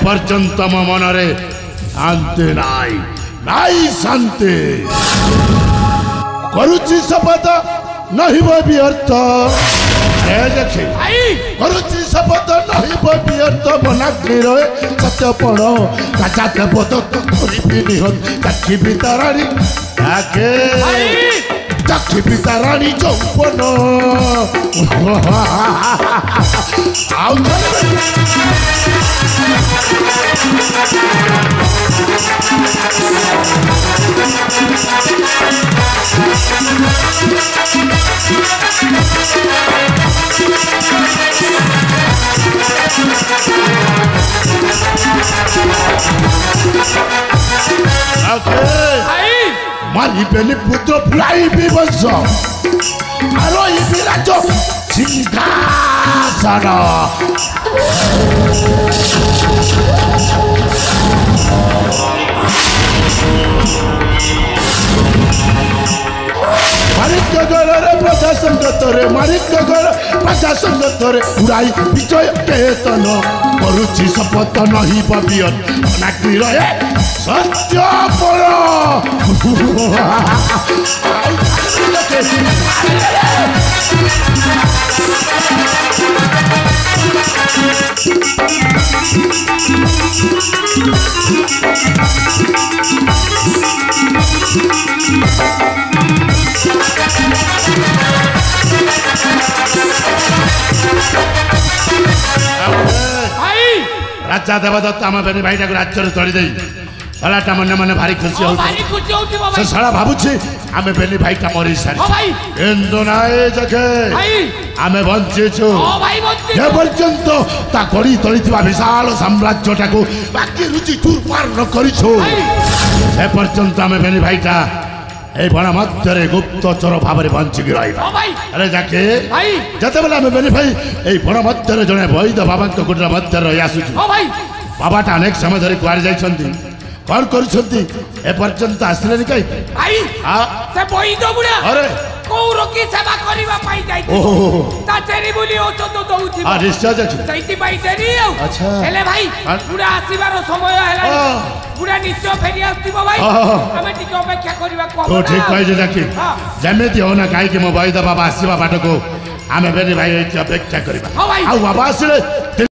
पर्यंत मो मनरे शांति नाई शांति करुची शपथ नहीं व्यर्थ करुची शपथ नहीं व्यर्थ मना रहे सत्य पढ़ राजा देवदत्त साक्षी पिताराणी साक्षी पिताराणी चौपन मारी बेली पुत्र फुलाई भी वंश आरोही विराज सिंहासन माणिक्यगढ़ प्रजा संगत माणिक्यगढ़ प्रजा संगत उड़ाई विजय केतन करुची शपथ नहीं व्यर्थ मना रहे सत्य पढ़ राजा देवदत्त आम बेनी भाई राज्य चढ़ी दे सालाटा मन मन भारी खुशी हो साला भावुची आम बेनी भाई का मरी सारी किंतु नाए जखे आम बंचीचु जे पर्यंत ता गड़ी तली विशाल साम्राज्यटा को बाकी रुचि चूरपार न करिछु से पर्यंत आम बेनी भाईटा ए बण मध्य गुप्तचर भाव में बंचिकी रहा अरे जाके जते बेला आम बेनी भाई ए बण मध्य जड़े वैद बाबा कुटीर मध्य रही आसुचु बाबाटा अनेक समय धरी कुआड़ जाइछंती कौन करुछंती ए पर्यंत आसले कई भाई से वैद बुढ़ा अरे कौर की सेवा करबा पाई जाई ता तेरी बोली औषध दउथि हां निश्चय जाछि सैती पाई तेरी अच्छा हेले भाई बुढ़ा आसीबार समय हैला बुढ़ा निश्चय फेरी आस्तिबो भाई हमें टिके अपेक्षा करबा को तो ठीक कहि जे जाकी जेमेति हो ना काई कि मो वैद बाबा आसीबा बाट को आमे बेनी भाई अपेक्षा करबा आ बाबा आसीले